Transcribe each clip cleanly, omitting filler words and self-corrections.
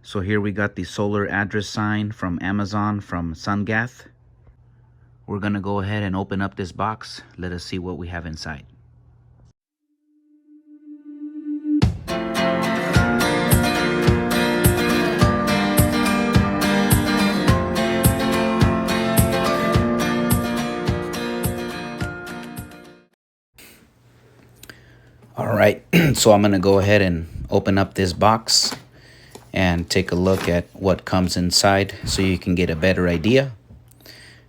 So here we got the solar address sign from Amazon from Sungath. We're gonna go ahead and open up this box. Let us see what we have inside. All right, so I'm gonna go ahead and open up this box and take a look at what comes inside so you can get a better idea.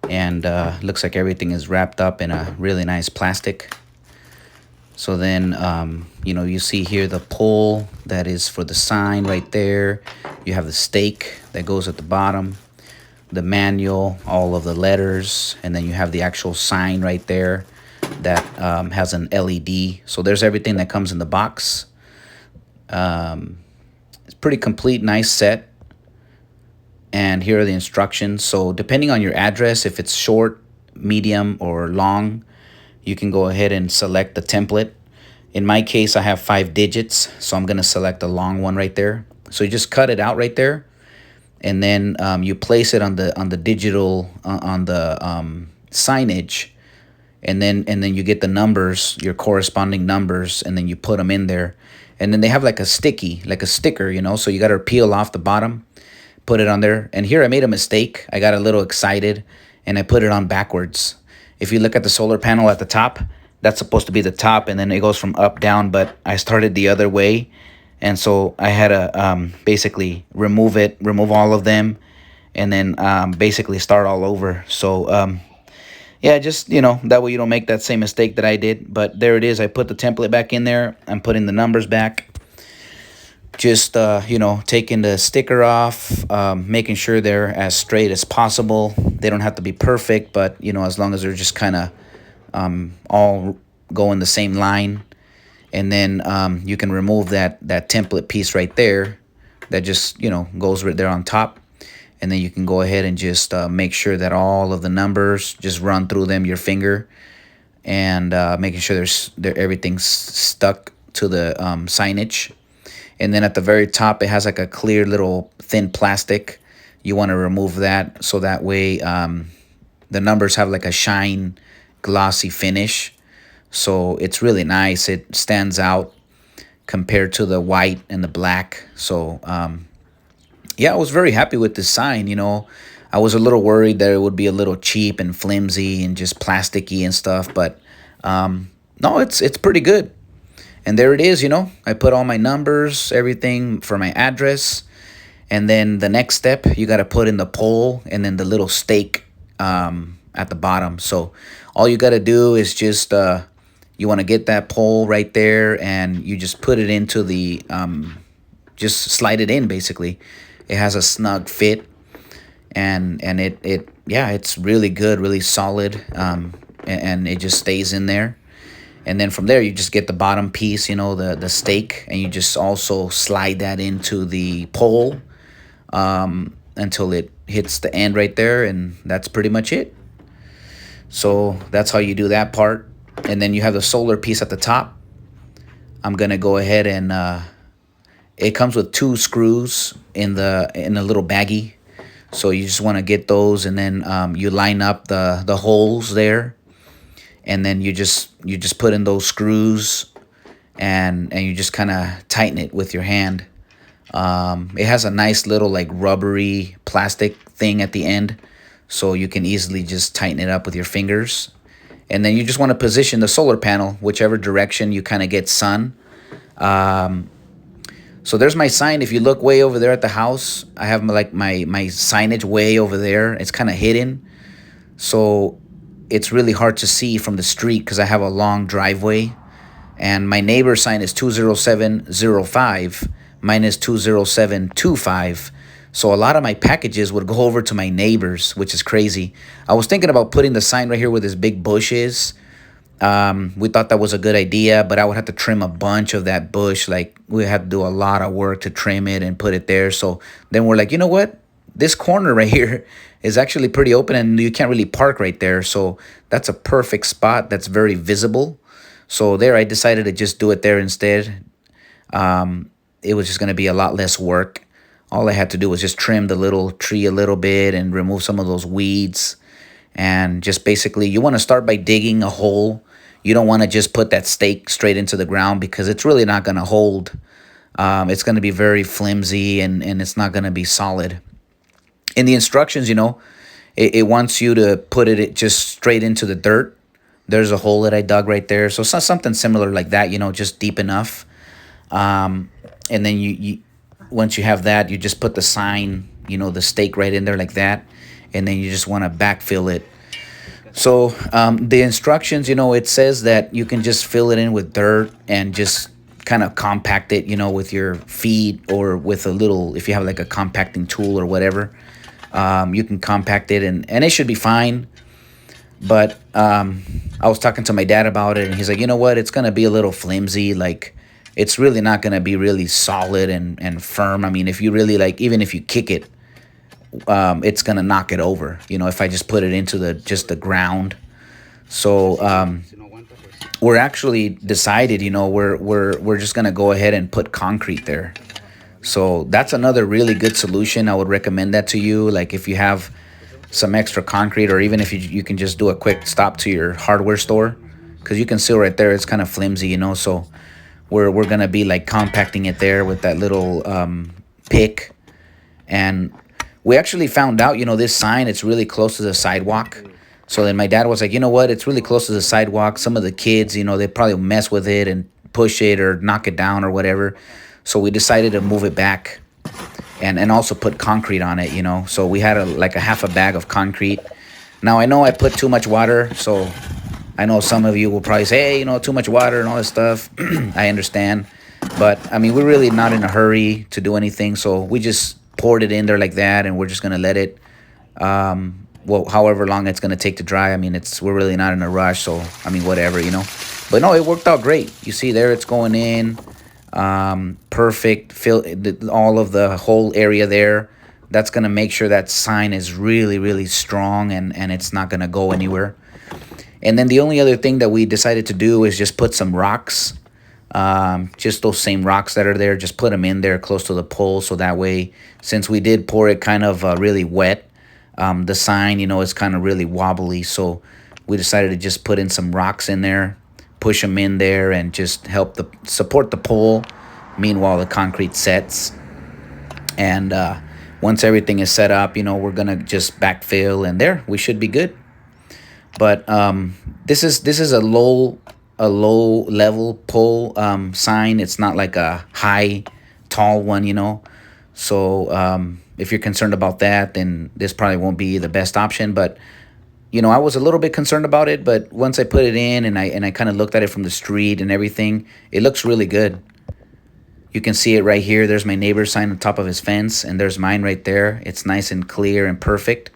And looks like everything is wrapped up in a really nice plastic. So then, you see here the pole that is for the sign right there. You have the stake that goes at the bottom, the manual, all of the letters, and then you have the actual sign right there that has an LED. So there's everything that comes in the box. It's pretty complete, nice set. And here are the instructions. So depending on your address, if it's short, medium, or long, you can go ahead and select the template. In my case, I have 5 digits, so I'm going to select the long one right there. So you just cut it out right there, and then you place it on the digital on the signage, and then you get the numbers, your corresponding numbers, and then you put them in there. And then they have like a sticker, so you got to peel off the bottom, put it on there. And here I made a mistake. I got a little excited and I put it on backwards. If you look at the solar panel at the top, that's supposed to be the top, and then it goes from up down, but I started the other way. And so I had to basically remove all of them, and then basically start all over. So yeah, just, that way you don't make that same mistake that I did. But there it is. I put the template back in there. I'm putting the numbers back. Just, taking the sticker off, making sure they're as straight as possible. They don't have to be perfect, but, as long as they're just kind of all go in the same line. And then you can remove that template piece right there that just, goes right there on top. And then you can go ahead and just make sure that all of the numbers, just run through them your finger, and making sure everything's stuck to the signage. And then at the very top, it has like a clear little thin plastic. You want to remove that so that way the numbers have like a shine, glossy finish. So it's really nice. It stands out compared to the white and the black. So yeah, I was very happy with this sign. I was a little worried that it would be a little cheap and flimsy and just plasticky and stuff, but no, it's pretty good. And there it is. I put all my numbers, everything for my address. And then the next step, you got to put in the pole and then the little stake at the bottom. So all you got to do is just you want to get that pole right there, and you just put it into the just slide it in. Basically, it has a snug fit, and it's really good, really solid, and it just stays in there. And then from there, you just get the bottom piece, the stake, and you just also slide that into the pole until it hits the end right there, and that's pretty much it. So that's how you do that part. And then you have the solar piece at the top. I'm gonna go ahead and it comes with 2 screws in a little baggie. So you just want to get those, and then you line up the holes there, and then you just put in those screws, and you just kind of tighten it with your hand. It has a nice little like rubbery plastic thing at the end, so you can easily just tighten it up with your fingers. And then you just want to position the solar panel whichever direction you kind of get sun. So there's my sign. If you look way over there at the house, I have my signage way over there. It's kind of hidden, so it's really hard to see from the street because I have a long driveway. And my neighbor's sign is 20705. Mine is 20725. So a lot of my packages would go over to my neighbors, which is crazy. I was thinking about putting the sign right here where this big bush is. We thought that was a good idea, but I would have to trim a bunch of that bush. Like, we had to do a lot of work to trim it and put it there. So then we're like, you know what? This corner right here is actually pretty open, and you can't really park right there. So that's a perfect spot that's very visible. So there, I decided to just do it there instead. It was just going to be a lot less work all I had to do was just trim the little tree a little bit and remove some of those weeds. And just basically, you want to start by digging a hole. You don't want to just put that stake straight into the ground because it's really not going to hold. It's going to be very flimsy, and it's not going to be solid. In the instructions, it wants you to put it just straight into the dirt. There's a hole that I dug right there. So something similar like that, just deep enough. And then you once you have that, you just put the sign, the stake right in there like that. And then you just want to backfill it. So the instructions, it says that you can just fill it in with dirt and just kind of compact it, with your feet or with a little, if you have like a compacting tool or whatever, you can compact it and it should be fine. But I was talking to my dad about it, and he's like, you know what, it's going to be a little flimsy. Like, it's really not going to be really solid and firm. I mean, if you really even if you kick it, it's going to knock it over, if I just put it into the ground. So we're actually decided, we're just going to go ahead and put concrete there. So that's another really good solution. I would recommend that to you. Like, if you have some extra concrete, or even if you can just do a quick stop to your hardware store, because you can see right there it's kind of flimsy, so we're gonna be like compacting it there with that little pick. And we actually found out, this sign, it's really close to the sidewalk. So then my dad was like, you know what, it's really close to the sidewalk. Some of the kids, they probably mess with it and push it or knock it down or whatever. So we decided to move it back and also put concrete on it, So we had a half a bag of concrete. Now, I know I put too much water, so I know some of you will probably say, hey, too much water and all this stuff. I understand. But, I mean, we're really not in a hurry to do anything, so we just poured it in there like that, and we're just going to let it, however long it's going to take to dry. I mean, we're really not in a rush, so, I mean, whatever, But, no, it worked out great. You see there, it's going in. Perfect. Fill all of the whole area there. That's going to make sure that sign is really, really strong, and it's not going to go anywhere. And then the only other thing that we decided to do is just put some rocks, just those same rocks that are there, just put them in there close to the pole. So that way, since we did pour it kind of really wet, the sign, is kind of really wobbly. So we decided to just put in some rocks in there, push them in there, and just help support the pole. Meanwhile, the concrete sets. And once everything is set up, we're going to just backfill, and there, we should be good. But this is a low level pole sign. It's not like a high, tall one, So if you're concerned about that, then this probably won't be the best option. But I was a little bit concerned about it. But once I put it in and I kind of looked at it from the street and everything, it looks really good. You can see it right here. There's my neighbor's sign on top of his fence, and there's mine right there. It's nice and clear and perfect.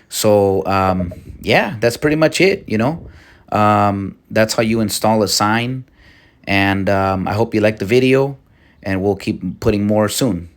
So, yeah, that's pretty much it, That's how you install a sign. And I hope you like the video, and we'll keep putting more soon.